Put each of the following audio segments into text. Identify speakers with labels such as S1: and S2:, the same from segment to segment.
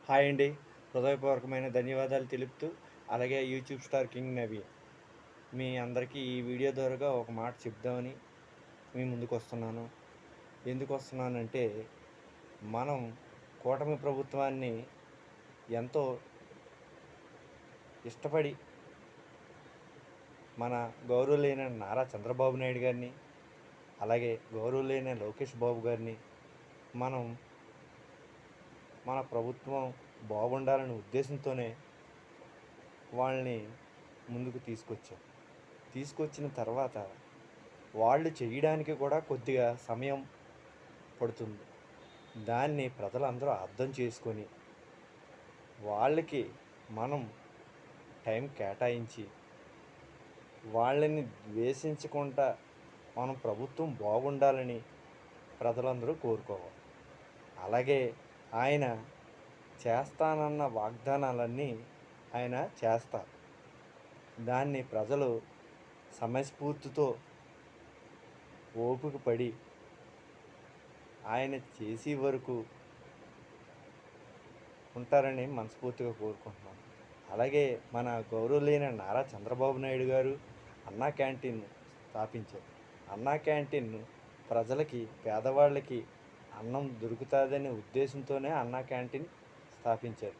S1: Hi అండి. హృదయపూర్వకమైన ధన్యవాదాలు తెలుపుతూ, అలాగే యూట్యూబ్ స్టార్ కింగ్ నవీన్. మీ అందరికీ ఈ వీడియో ద్వారాగా ఒక మాట చెప్దామని మీ ముందుకొస్తున్నాను. ఎందుకొస్తున్నానంటే, మనం కూటమి ప్రభుత్వాన్ని ఎంతో ఇష్టపడి, మన గౌరవనీయులైన నారా చంద్రబాబు నాయుడు గారిని, అలాగే గౌరవనీయులైన లోకేష్ బాబు గారిని మనం మన ప్రభుత్వం బాగుండాలనే ఉద్దేశంతోనే వాళ్ళని ముందుకు తీసుకొచ్చాం. తీసుకొచ్చిన తర్వాత వాళ్ళు చేయడానికి కూడా కొద్దిగా సమయం పడుతుంది. దాన్ని ప్రజలందరూ అర్థం చేసుకొని, వాళ్ళకి మనం టైం కేటాయించి, వాళ్ళని ద్వేషించకుండా మన ప్రభుత్వం బాగుండాలని ప్రజలందరూ కోరుకోవాలి. అలాగే ఆయన చేస్తానన్న వాగ్దానాలన్నీ ఆయన చేస్తారు. దాన్ని ప్రజలు సమయస్ఫూర్తితో ఓపిక పడి ఆయన చేసే వరకు ఉంటారని మనస్ఫూర్తిగా కోరుకుంటున్నాను. అలాగే మన గౌరవనీయులైన నారా చంద్రబాబు నాయుడు గారు అన్నా క్యాంటీన్ స్థాపించారు. అన్నా క్యాంటీన్ ప్రజలకి, పేదవాళ్ళకి అన్నం దొరుకుతుందనే ఉద్దేశంతోనే అన్నా క్యాంటీన్ స్థాపించారు.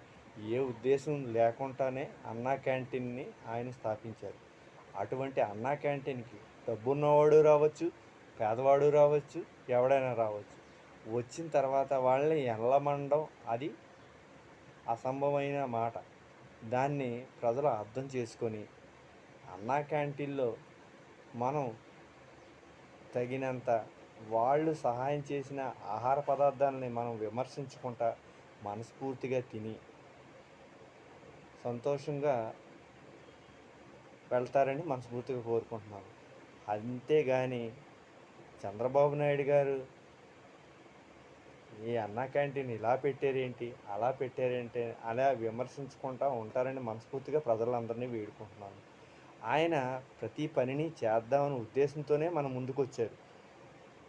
S1: ఏ ఉద్దేశం లేకుండానే అన్నా క్యాంటీన్ని ఆయన స్థాపించారు. అటువంటి అన్నా క్యాంటీన్కి డబ్బున్నవాడు రావచ్చు, పేదవాడు రావచ్చు, ఎవడైనా రావచ్చు. వచ్చిన తర్వాత వాళ్ళని ఎల్లమండం అది అసంభవమైన మాట. దాన్ని ప్రజలు అర్థం చేసుకొని అన్నా క్యాంటీన్లో మనం తగినంత వాళ్ళు సహాయం చేసిన ఆహార పదార్థాలని మనం విమర్శించకుండా మనస్ఫూర్తిగా తిని సంతోషంగా వెళ్తారని మనస్ఫూర్తిగా కోరుకుంటున్నాను. అంతేగాని చంద్రబాబు నాయుడు గారు ఈ అన్నా క్యాంటీన్ ఇలా పెట్టారేంటి, అలా పెట్టారేంటి అలా విమర్శించుకుంటూ ఉంటారని మనస్ఫూర్తిగా ప్రజలందరినీ వేడుకుంటున్నాను. ఆయన ప్రతి పనిని చేద్దామనే ఉద్దేశంతోనే మన ముందుకొచ్చారు.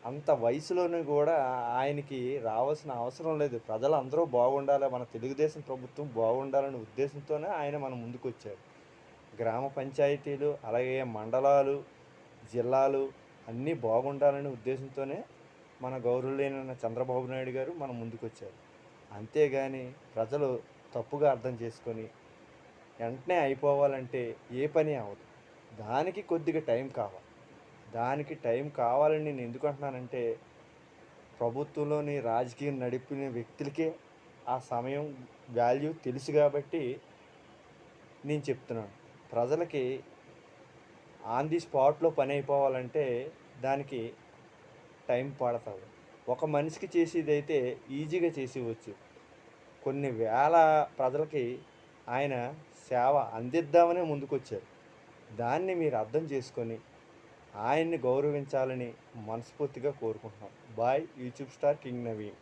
S1: అంత వయసులోనూ కూడా ఆయనకి రావాల్సిన అవసరం లేదు. ప్రజలందరూ బాగుండాలి, మన తెలుగుదేశం ప్రభుత్వం బాగుండాలనే ఉద్దేశంతోనే ఆయన మన ముందుకొచ్చారు. గ్రామ పంచాయతీలు, అలాగే మండలాలు, జిల్లాలు అన్నీ బాగుండాలనే ఉద్దేశంతోనే మన గౌరవనీయులైన చంద్రబాబు నాయుడు గారు మన ముందుకొచ్చారు. అంతేగాని ప్రజలు తప్పుగా అర్థం చేసుకొని వెంటనే అయిపోవాలంటే ఏ పని అవ్వదు. దానికి కొద్దిగా టైం కావాలి. దానికి టైం కావాలని నేను ఎందుకు అంటున్నానంటే, ప్రభుత్వంలోని రాజకీయం నడిపిన వ్యక్తులకే ఆ సమయం వాల్యూ తెలుసు కాబట్టి నేను చెప్తున్నాను. ప్రజలకి ఆన్ ది స్పాట్లో పని అయిపోవాలంటే దానికి టైం పడతది. ఒక మనిషికి చేసేదైతే ఈజీగా చేసేయవచ్చు. కొన్ని వేల ప్రజలకి ఆయన సేవ అందిద్దామనే ముందుకొచ్చారు. దాన్ని మీరు అర్థం చేసుకొని ఆయన్ని గౌరవించాలని మనస్ఫూర్తిగా కోరుకుంటున్నాం. Bye. YouTube star king Naveen.